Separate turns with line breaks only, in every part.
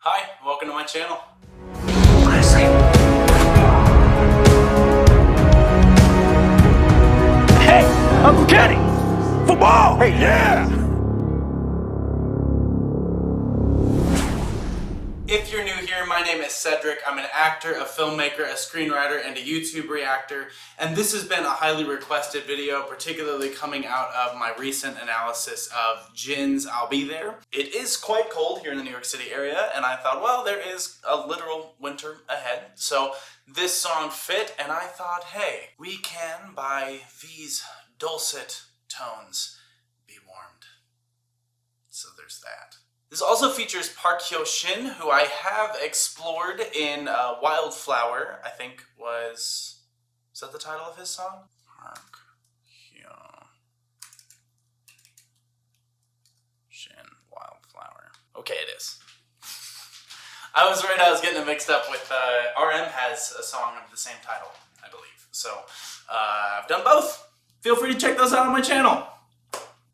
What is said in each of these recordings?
Hi, welcome to my channel.
Hey, Uncle Kenny! Football! Hey, yeah!
If you're new here, my name is Cedric. I'm an actor, a filmmaker, a screenwriter, and a YouTube reactor. And this has been a highly requested video, particularly coming out of my recent analysis of SHIN's I'll Be There. It is quite cold here in the New York City area, and I thought, well, there is a literal winter ahead. So this song fit, and I thought, hey, we can, by these dulcet tones, be warmed. So there's that. This also features SHIN, who I have explored in Wildflower, I think was that the title of his song? SHIN, Wildflower. Okay, it is. I was right, I was getting it mixed up with, RM has a song of the same title, I believe. So, I've done both. Feel free to check those out on my channel.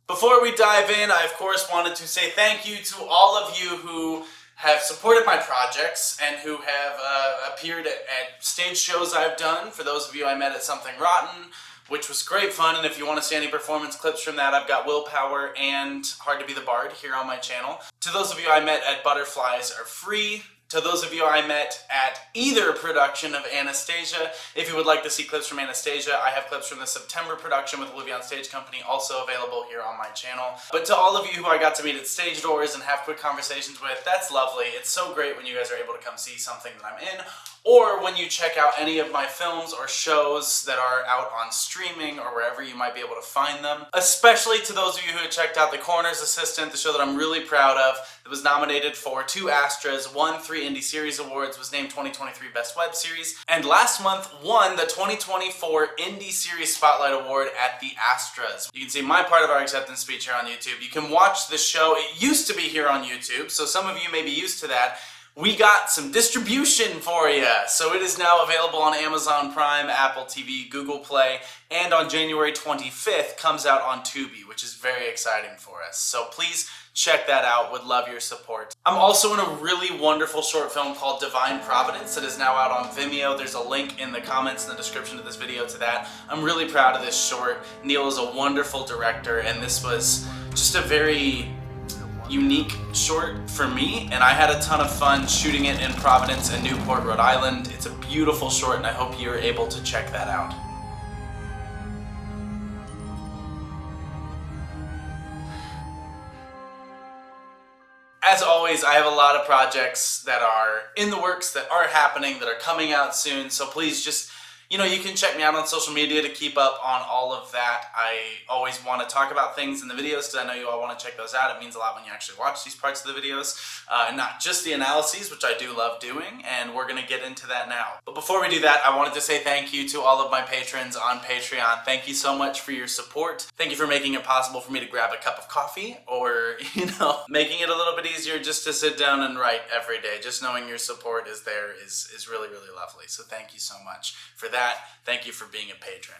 Before we dive in, I of course wanted to say thank you to all of you who have supported my projects and who have appeared at stage shows I've done. For those of you I met at Something Rotten, which was great fun, and if you want to see any performance clips from that, I've got Willpower and Hard to Be the Bard here on my channel. To those of you I met at Butterflies Are Free, to those of you I met at either production of Anastasia, if you would like to see clips from Anastasia, I have clips from the September production with Olivia on Stage Company also available here on my channel. But to all of you who I got to meet at stage doors and have quick conversations with, that's lovely. It's so great when you guys are able to come see something that I'm in, or when you check out any of my films or shows that are out on streaming or wherever you might be able to find them. Especially to those of you who checked out The Coroner's Assistant, the show that I'm really proud of. It was nominated for 2 Astras, won 3 Indie Series Awards, was named 2023 Best Web Series, and last month won the 2024 Indie Series Spotlight Award at the Astras. You can see my part of our acceptance speech here on YouTube. You can watch the show. It used to be here on YouTube, so some of you may be used to that. We got some distribution for you. So it is now available on Amazon Prime, Apple TV, Google Play, and on January 25th comes out on Tubi, which is very exciting for us. So please check that out. Would love your support. I'm also in a really wonderful short film called Divine Providence that is now out on Vimeo. There's a link in the comments in the description of this video to that. I'm really proud of this short. Neil is a wonderful director, and this was just a very unique short for me, and I had a ton of fun shooting it in Providence and Newport, Rhode Island. It's a beautiful short, and I hope you're able to check that out. As always, I have a lot of projects that are in the works, that are happening, that are coming out soon, so please just, you know, you can check me out on social media to keep up on all of that. I always want to talk about things in the videos because I know you all want to check those out. It means a lot when you actually watch these parts of the videos, and not just the analyses, which I do love doing, and we're going to get into that now. But before we do that, I wanted to say thank you to all of my patrons on Patreon. Thank you so much for your support. Thank you for making it possible for me to grab a cup of coffee, or, you know, making it a little bit easier just to sit down and write every day. Just knowing your support is there is really, really lovely. So thank you so much for that. Thank you for being a patron.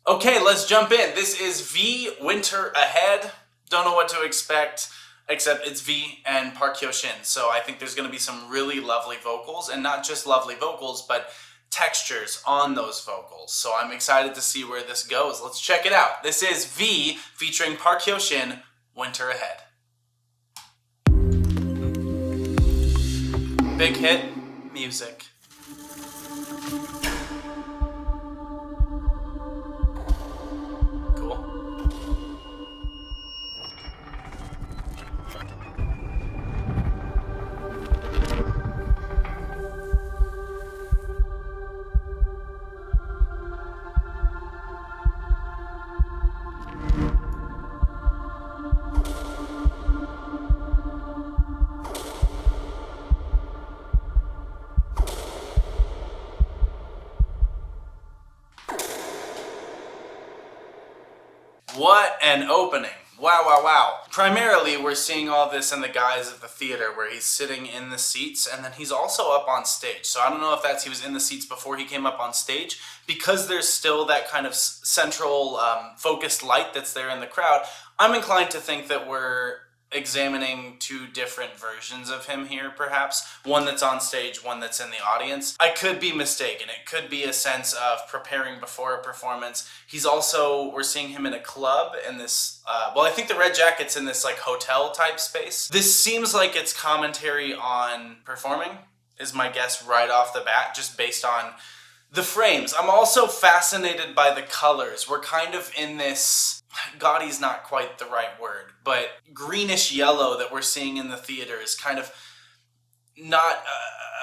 Okay, let's jump in. This is V, Winter Ahead. Don't know what to expect, except it's V and SHIN. So I think there's going to be some really lovely vocals, and not just lovely vocals, but textures on those vocals. So I'm excited to see where this goes. Let's check it out. This is V featuring SHIN, Winter Ahead. Big hit, music. What an opening. Wow, wow, wow. Primarily, we're seeing all this in the guise of the theater where he's sitting in the seats, and then he's also up on stage. So I don't know if that's he was in the seats before he came up on stage, because there's still that kind of central focused light that's there in the crowd. I'm inclined to think that we're examining two different versions of him here, perhaps. One that's on stage, one that's in the audience. I could be mistaken. It could be a sense of preparing before a performance. He's also, we're seeing him in a club in this, well, I think the red jacket's in this like hotel type space. This seems like it's commentary on performing, is my guess right off the bat, just based on the frames. I'm also fascinated by the colors. We're kind of in this, gaudy's not quite the right word, but greenish yellow that we're seeing in the theater is kind of not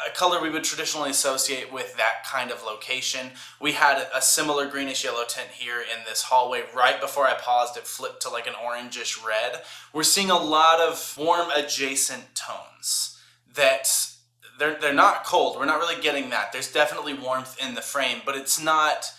a color we would traditionally associate with that kind of location. We had a similar greenish yellow tint here in this hallway. Right before I paused, it flipped to like an orangish red. We're seeing a lot of warm adjacent tones that they're not cold. We're not really getting that. There's definitely warmth in the frame, but it's not,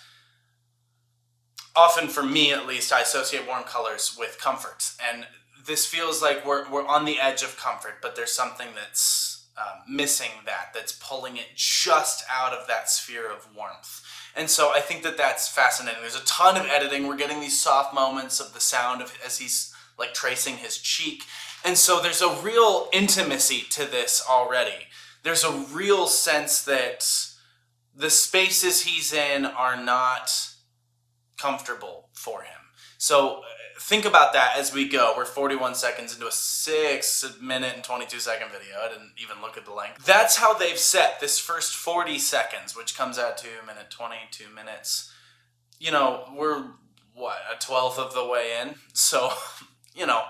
often for me at least, I associate warm colors with comfort. And this feels like we're on the edge of comfort, but there's something that's missing that's pulling it just out of that sphere of warmth. And so I think that's fascinating. There's a ton of editing. We're getting these soft moments of the sound of as he's like tracing his cheek. And so there's a real intimacy to this already. There's a real sense that the spaces he's in are not comfortable for him. So think about that as we go. We're 41 seconds into a 6-minute and 22-second video. I didn't even look at the length. That's how they've set this first 40 seconds, which comes out to a minute 20, 2 minutes. You know, we're, what, a 12th of the way in? So, you know,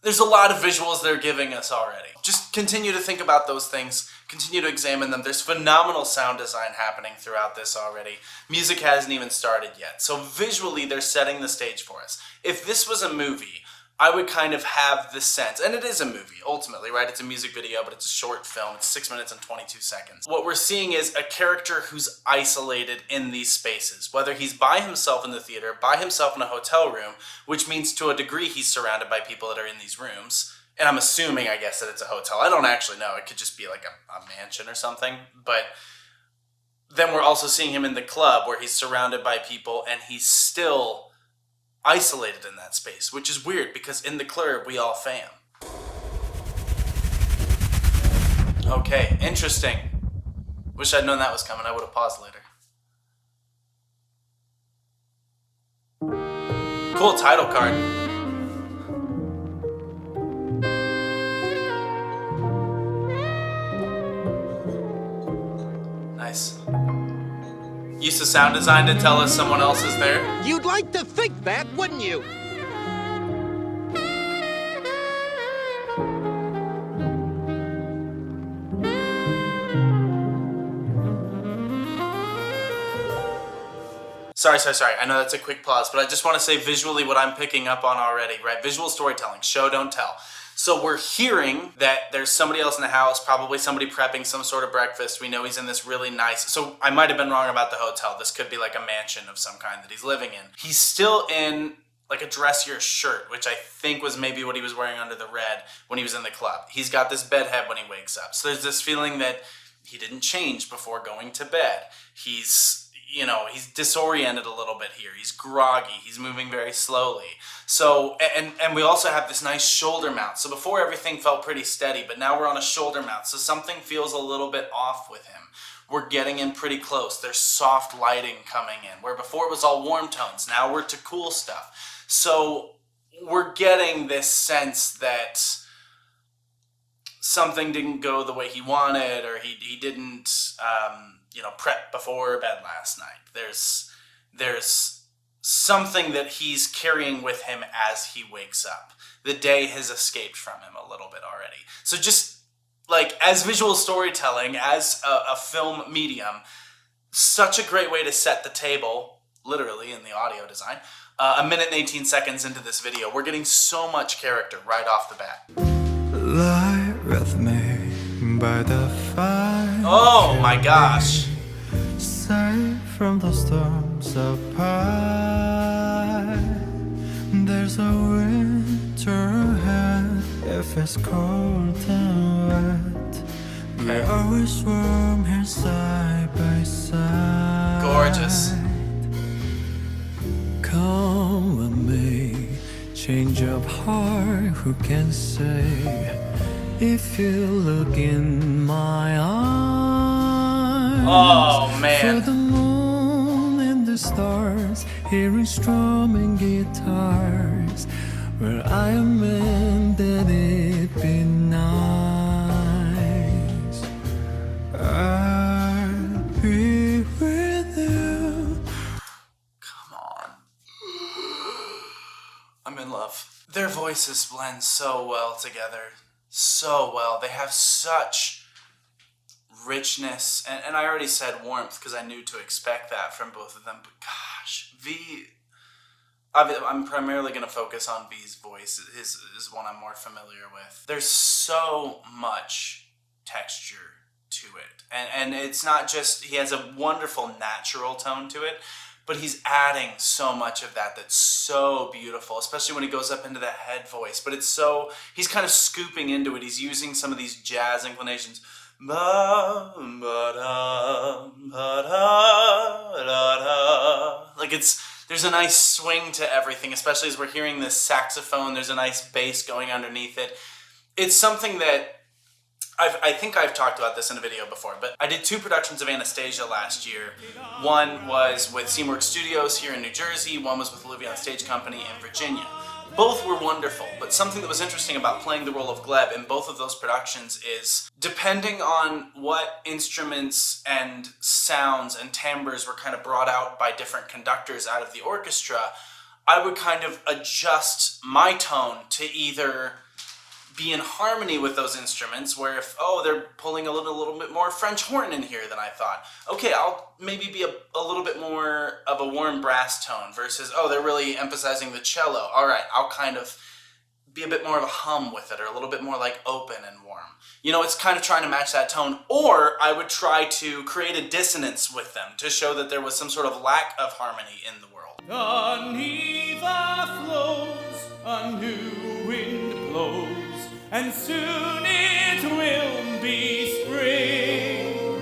there's a lot of visuals they're giving us already. Just continue to think about those things. Continue to examine them. There's phenomenal sound design happening throughout this already. Music hasn't even started yet. So visually, they're setting the stage for us. If this was a movie, I would kind of have this sense, and it is a movie, ultimately, right? It's a music video, but it's a short film. It's 6 minutes and 22 seconds. What we're seeing is a character who's isolated in these spaces, whether he's by himself in the theater, by himself in a hotel room, which means to a degree he's surrounded by people that are in these rooms. And I'm assuming, I guess, that it's a hotel. I don't actually know. It could just be like a mansion or something. But then we're also seeing him in the club where he's surrounded by people and he's still isolated in that space, which is weird because in the club we all fam. Okay, interesting. Wish I'd known that was coming. I would have paused later. Cool title card. Nice. Use the sound design to tell us someone else is there.
You'd like to think that, wouldn't you?
Sorry. I know that's a quick pause, but I just want to say visually what I'm picking up on already, right? Visual storytelling, show, don't tell. So we're hearing that there's somebody else in the house, probably somebody prepping some sort of breakfast. We know he's in this really nice, so I might have been wrong about the hotel. This could be like a mansion of some kind that he's living in. He's still in like a dressier shirt, which I think was maybe what he was wearing under the red when he was in the club. He's got this bed head when he wakes up. So there's this feeling that he didn't change before going to bed. He's disoriented a little bit here. He's groggy. He's moving very slowly. So, and we also have this nice shoulder mount. So before everything felt pretty steady, but now we're on a shoulder mount. So something feels a little bit off with him. We're getting in pretty close. There's soft lighting coming in, where before it was all warm tones. Now we're to cool stuff. So we're getting this sense that something didn't go the way he wanted, or he didn't, prep before bed last night. There's something that he's carrying with him as he wakes up. The day has escaped from him a little bit already. So just like as visual storytelling, as a film medium, such a great way to set the table, literally in the audio design. A minute and 18 seconds into this video, we're getting so much character right off the bat.
Lie with me by the fire.
Oh my gosh.
Safe from the storms apart. There's a winter ahead if it's cold and wet. We always warm here side by side.
Gorgeous.
Come with me, change your of heart, who can say? If you look in my eyes,
Oh, man.
for the moon and the stars, hearing strumming guitars, where I am meant that it be nice. I'll be with you.
Come on. I'm in love. Their voices blend so well together. So well. They have such richness. And I already said warmth because I knew to expect that from both of them. But gosh, I'm primarily going to focus on V's voice. His is one I'm more familiar with. There's so much texture to it. And it's not just, he has a wonderful natural tone to it, but he's adding so much of that that's so beautiful, especially when he goes up into that head voice. But it's so, he's kind of scooping into it. He's using some of these jazz inclinations. Like there's a nice swing to everything, especially as we're hearing this saxophone. There's a nice bass going underneath it. It's something that I think I've talked about this in a video before, but I did 2 productions of Anastasia last year. One was with Seamwork Studios here in New Jersey. One was with Olivia on Stage Company in Virginia. Both were wonderful, but something that was interesting about playing the role of Gleb in both of those productions is, depending on what instruments and sounds and timbres were kind of brought out by different conductors out of the orchestra, I would kind of adjust my tone to either be in harmony with those instruments, where if, they're pulling a little bit more French horn in here than I thought, okay, I'll maybe be a little bit more of a warm brass tone, versus, they're really emphasizing the cello. All right, I'll kind of be a bit more of a hum with it, or a little bit more like open and warm. You know, it's kind of trying to match that tone. Or I would try to create a dissonance with them to show that there was some sort of lack of harmony in the world.
The Neva flows, a new wind blows, and soon it will be spring.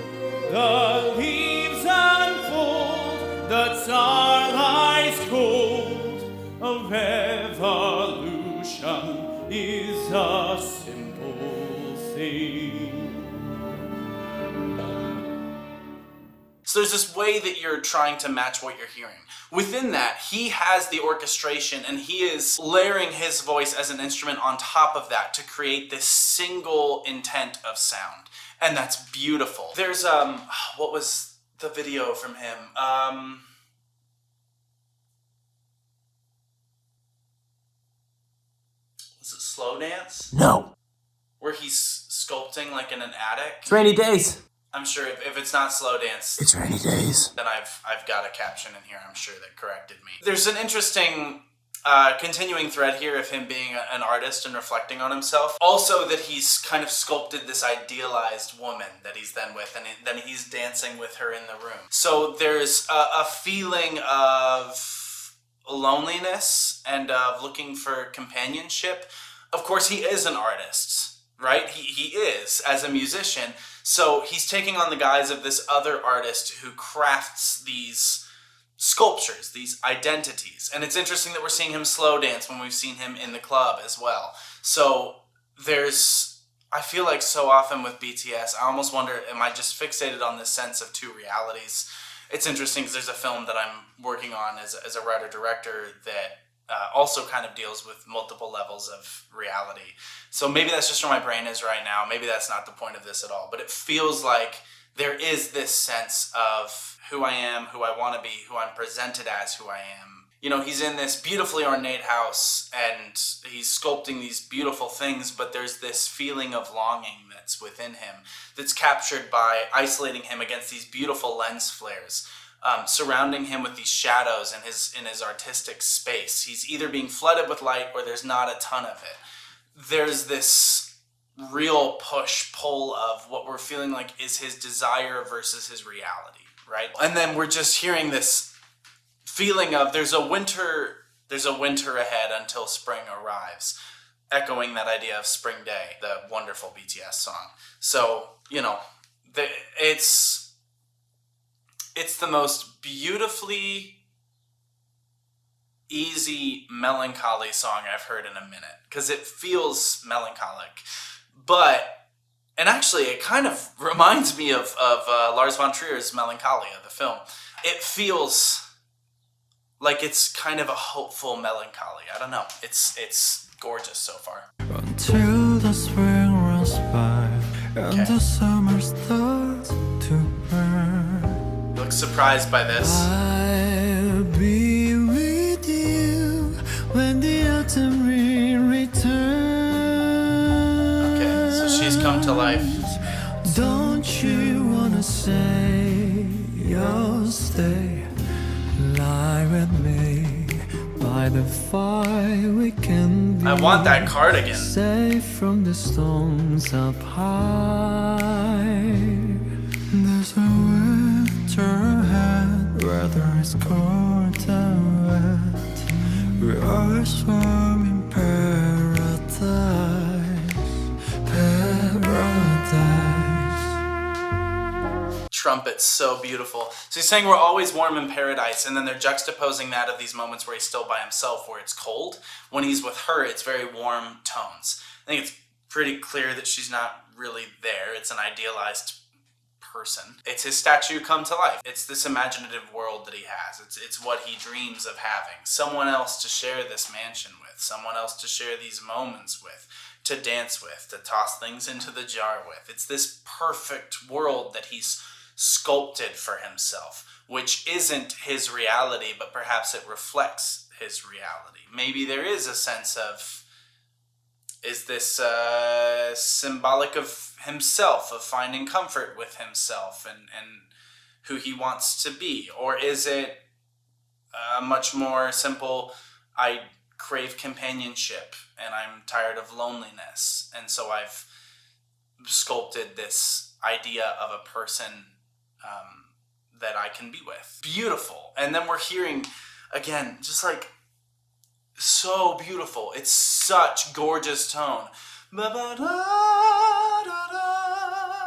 The leaves unfold, the Tsar lies cold. Of evolution is a simple thing.
So there's this way that you're trying to match what you're hearing. Within that, he has the orchestration, and he is layering his voice as an instrument on top of that to create this single intent of sound. And that's beautiful. There's, what was the video from him? Was it Slow Dance?
No.
Where he's sculpting like in an attic?
It's rainy days.
I'm sure if it's not Slow Dance,
It's rainy days.
then I've got a caption in here, I'm sure, that corrected me. There's an interesting continuing thread here of him being an artist and reflecting on himself. Also that he's kind of sculpted this idealized woman that he's then with, and then he's dancing with her in the room. So there's a feeling of loneliness and of looking for companionship. Of course, he is an artist, right? He is, as a musician. So he's taking on the guise of this other artist who crafts these sculptures, these identities. And it's interesting that we're seeing him slow dance when we've seen him in the club as well. So I feel like so often with BTS, I almost wonder, am I just fixated on this sense of 2 realities? It's interesting because there's a film that I'm working on as a writer-director that also kind of deals with multiple levels of reality. So maybe that's just where my brain is right now. Maybe that's not the point of this at all. But it feels like there is this sense of who I am, who I want to be, who I'm presented as who I am. You know, he's in this beautifully ornate house and he's sculpting these beautiful things, but there's this feeling of longing that's within him that's captured by isolating him against these beautiful lens flares. Surrounding him with these shadows in his artistic space. He's either being flooded with light or there's not a ton of it. There's this real push-pull of what we're feeling like is his desire versus his reality, right? And then we're just hearing this feeling of there's a winter ahead until spring arrives, echoing that idea of Spring Day, the wonderful BTS song. So, you know, it's the most beautifully easy melancholy song I've heard in a minute, because it feels melancholic. And actually it kind of reminds me of Lars von Trier's Melancholia, the film. It feels like it's kind of a hopeful melancholy. I don't know. It's gorgeous so far.
Until the spring runs by and the summer starts to burn.
Look surprised by this.
I'll be with you when the autumn rain returns.
Okay, so she's come to life.
Don't you wanna say you'll stay? Lie with me by the fire. We can be
I want that cardigan.
safe from the storms up high. There's a winter ahead, weather is cold and wet. We are swarming paradise, paradise.
Trumpet's so beautiful. So he's saying we're always warm in paradise, and then they're juxtaposing that of these moments where he's still by himself, where it's cold. When he's with her, it's very warm tones. I think it's pretty clear that she's not really there. It's an idealized person. It's his statue come to life. It's this imaginative world that he has. It's what he dreams of having. Someone else to share this mansion with. Someone else to share these moments with. To dance with. To toss things into the jar with. It's this perfect world that he's sculpted for himself, which isn't his reality, but perhaps it reflects his reality. Maybe there is a sense of, is this symbolic of himself, of finding comfort with himself and who he wants to be? Or is it much more simple, I crave companionship and I'm tired of loneliness, and so I've sculpted this idea of a person that I can be with. Beautiful. And then we're hearing, again, just like, so beautiful. It's such gorgeous tone.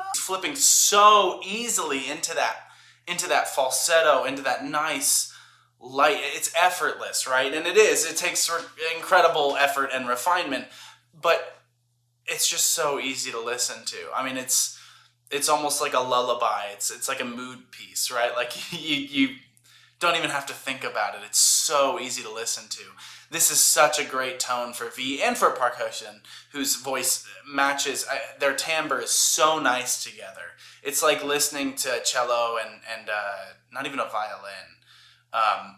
It's flipping so easily into that falsetto, into that nice light. It's effortless, right? And it is. It takes incredible effort and refinement, but it's just so easy to listen to. I mean, it's almost like a lullaby. It's like a mood piece, right? Like you don't even have to think about it. It's so easy to listen to. This is such a great tone for V and for Park Ho-shin, whose voice matches. Their timbre is so nice together. It's like listening to a cello and not even a violin.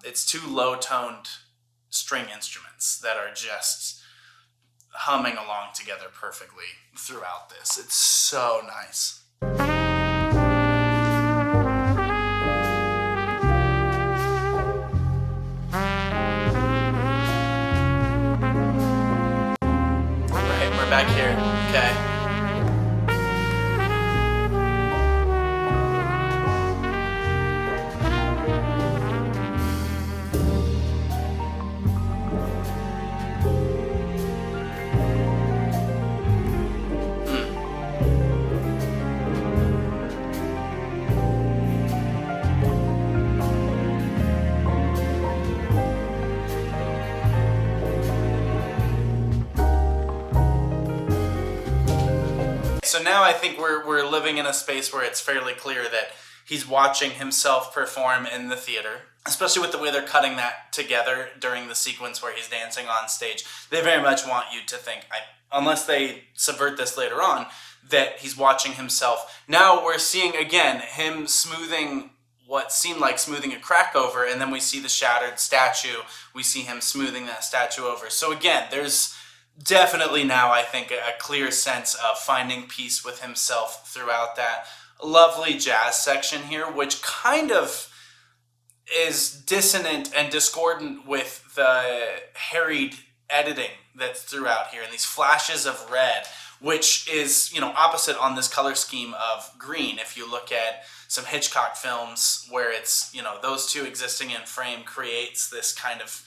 It's two low-toned string instruments that are just humming along together perfectly throughout this. It's so nice. Right, we're back here. Okay. So now I think we're living in a space where it's fairly clear that he's watching himself perform in the theater, especially with the way they're cutting that together during the sequence where he's dancing on stage. They very much want you to think, unless they subvert this later on, that he's watching himself. Now we're seeing, again, him smoothing what seemed like smoothing a crack over, and then we see the shattered statue. We see him smoothing that statue over. So again, there's definitely now, I think, a clear sense of finding peace with himself throughout that lovely jazz section here, which kind of is dissonant and discordant with the harried editing that's throughout here, and these flashes of red, which is, opposite on this color scheme of green. If you look at some Hitchcock films where it's, those two existing in frame creates this kind of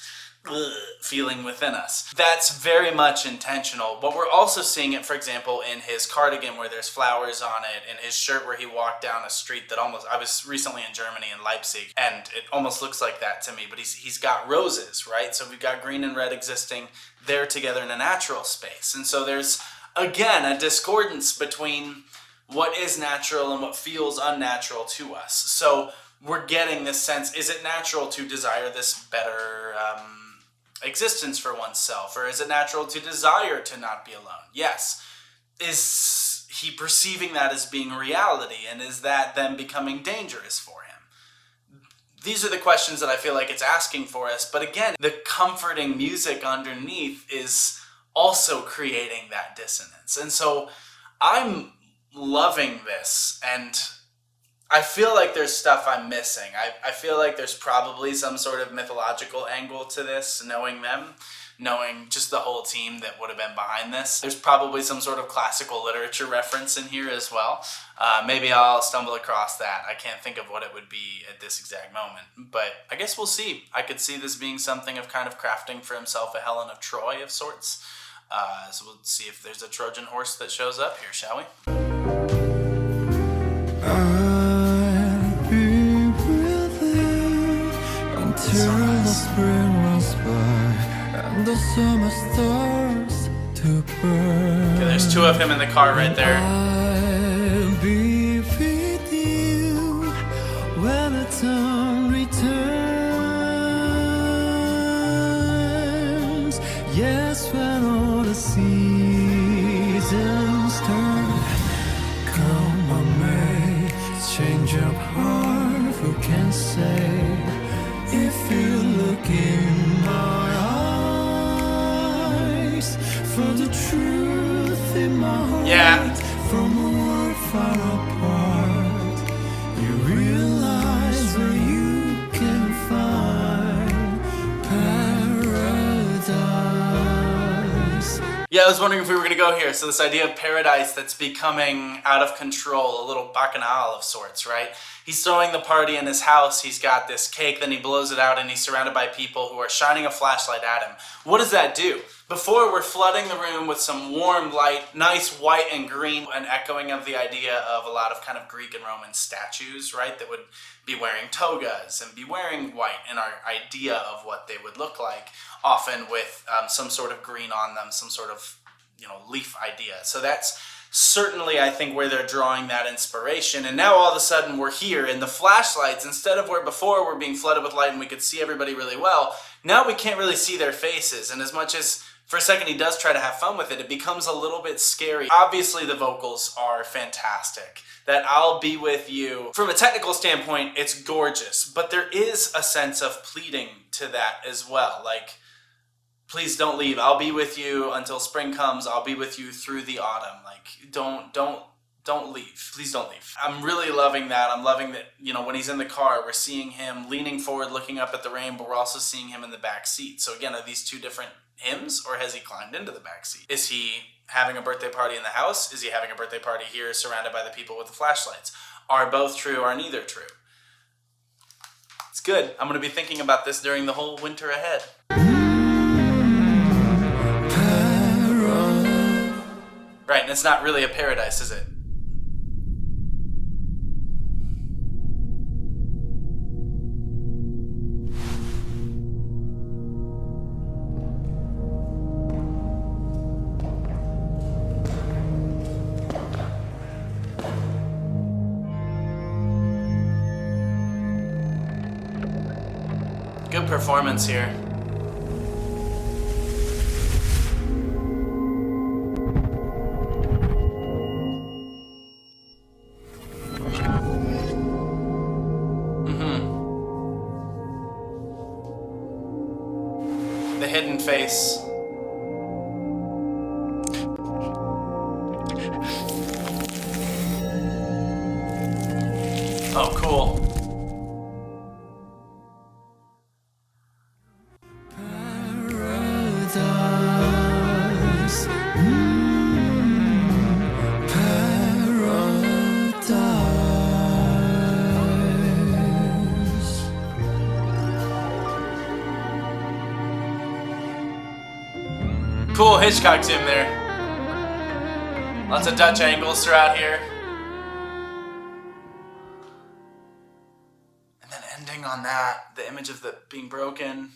feeling within us. That's very much intentional, but we're also seeing it, for example, in his cardigan where there's flowers on it, in his shirt where he walked down a street that almost, I was recently in Germany, in Leipzig, and it almost looks like that to me, but he's got roses, right? So we've got green and red existing there together in a natural space. And so there's, again, a discordance between what is natural and what feels unnatural to us. So we're getting this sense, is it natural to desire this better existence for oneself? Or is it natural to desire to not be alone? Yes. Is he perceiving that as being reality? And is that then becoming dangerous for him? These are the questions that I feel like it's asking for us. But again, the comforting music underneath is also creating that dissonance. And so I'm loving this, and I feel like there's stuff I'm missing. I feel like there's probably some sort of mythological angle to this, knowing them, knowing just the whole team that would have been behind this. There's probably some sort of classical literature reference in here as well. Maybe I'll stumble across that. I can't think of what it would be at this exact moment, but I guess we'll see. I could see this being something of kind of crafting for himself a Helen of Troy of sorts. So we'll see if there's a Trojan horse that shows up here, shall we?
I'll be with you until the spring runs by and the summer starts to burn.
Okay, there's two of him in the car right there.
I'll be with you when the time returns. Yes, when all the seasons turn. Come on, May, change of heart. Who can say if you look in my eyes for the truth in my heart?
Yeah.
From a world far apart, you realize where you can find paradise.
Yeah, I was wondering if we were going to go here. So this idea of paradise that's becoming out of control, a little bacchanal of sorts, right? He's throwing the party in his house. He's got this cake, then he blows it out, and he's surrounded by people who are shining a flashlight at him. What does that do? Before, we're flooding the room with some warm light, nice white and green, an echoing of the idea of a lot of kind of Greek and Roman statues, right, that would be wearing togas and be wearing white, and our idea of what they would look like, often with some sort of green on them, some sort of, leaf idea. So that's certainly, I think, where they're drawing that inspiration. And now all of a sudden we're here in the flashlights, instead of where before we're being flooded with light and we could see everybody really well, now we can't really see their faces. And as much as for a second he does try to have fun with it, it becomes a little bit scary. Obviously the vocals are fantastic. That I'll be with you, from a technical standpoint, it's gorgeous, but there is a sense of pleading to that as well. Like, please don't leave. I'll be with you until spring comes. I'll be with you through the autumn. Like, don't leave. Please don't leave. I'm really loving that. I'm loving that, when he's in the car, we're seeing him leaning forward, looking up at the rain, but we're also seeing him in the back seat. So again, are these two different hymns, or has he climbed into the back seat? Is he having a birthday party in the house? Is he having a birthday party here surrounded by the people with the flashlights? Are both true? Are neither true? It's good. I'm going to be thinking about this during the whole winter ahead. Right, and it's not really a paradise, is it? Good performance here. The hidden face. Oh, cool.
Paradise. Paradise.
Cool Hitchcock zoom there. Lots of Dutch angles throughout here. And then ending on that, the image of the being broken.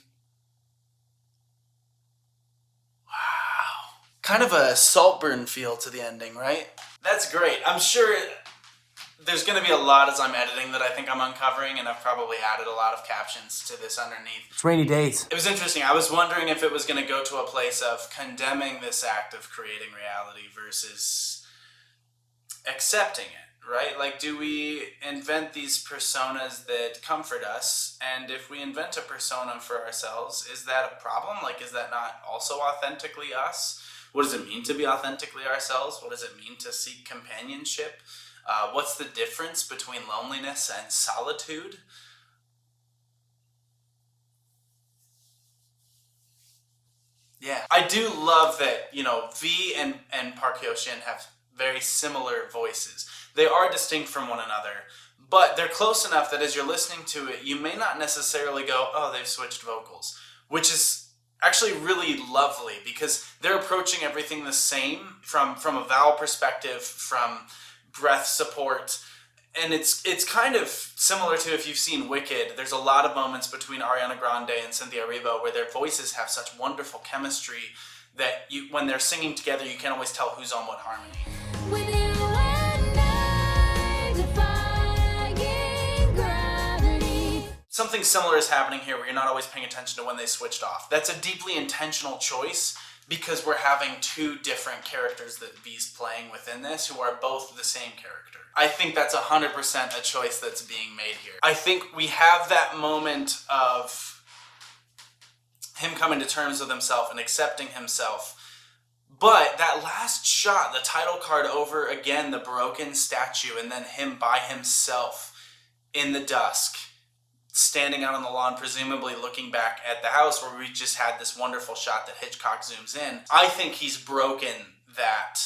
Wow. Kind of a Saltburn feel to the ending, right? That's great. I'm sure there's going to be a lot as I'm editing that I think I'm uncovering, and I've probably added a lot of captions to this underneath.
It's rainy days.
It was interesting. I was wondering if it was going to go to a place of condemning this act of creating reality versus accepting it, right? Like, do we invent these personas that comfort us? And if we invent a persona for ourselves, is that a problem? Like, is that not also authentically us? What does it mean to be authentically ourselves? What does it mean to seek companionship? What's the difference between loneliness and solitude? Yeah, I do love that, you know, V and Park Hyo-shin have very similar voices. They are distinct from one another, but they're close enough that as you're listening to it, you may not necessarily go, oh, they've switched vocals, which is actually really lovely because they're approaching everything the same from a vowel perspective, from breath support, and it's kind of similar to if you've seen Wicked. There's a lot of moments between Ariana Grande and Cynthia Erivo where their voices have such wonderful chemistry that when they're singing together, you can't always tell who's on what harmony. Something similar is happening here where you're not always paying attention to when they switched off. That's a deeply intentional choice because we're having two different characters that V's playing within this who are both the same character. I think that's 100% a choice that's being made here. I think we have that moment of him coming to terms with himself and accepting himself. But that last shot, the title card over again, the broken statue, and then him by himself in the dusk, standing out on the lawn, presumably looking back at the house where we just had this wonderful shot that Hitchcock zooms in. I think he's broken that,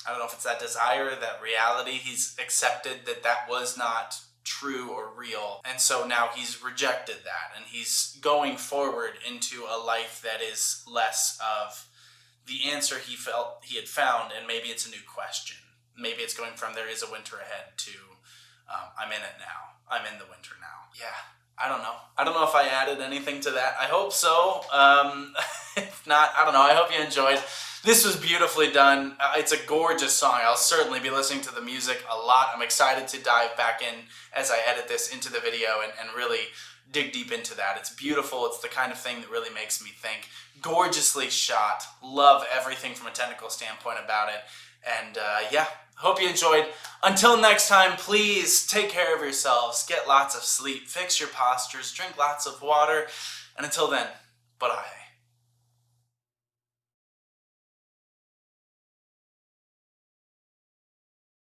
I don't know if it's that desire, that reality. He's accepted that that was not true or real. And so now he's rejected that. And he's going forward into a life that is less of the answer he felt he had found, and maybe it's a new question. Maybe it's going from there is a winter ahead to I'm in it now. I'm in the winter now. Yeah, I don't know. I don't know if I added anything to that. I hope so. If not, I don't know. I hope you enjoyed. This was beautifully done. It's a gorgeous song. I'll certainly be listening to the music a lot. I'm excited to dive back in as I edit this into the video and really dig deep into that. It's beautiful. It's the kind of thing that really makes me think. Gorgeously shot. Love everything from a technical standpoint about it. And yeah, hope you enjoyed. Until next time, please take care of yourselves. Get lots of sleep. Fix your postures. Drink lots of water. And until then, bye.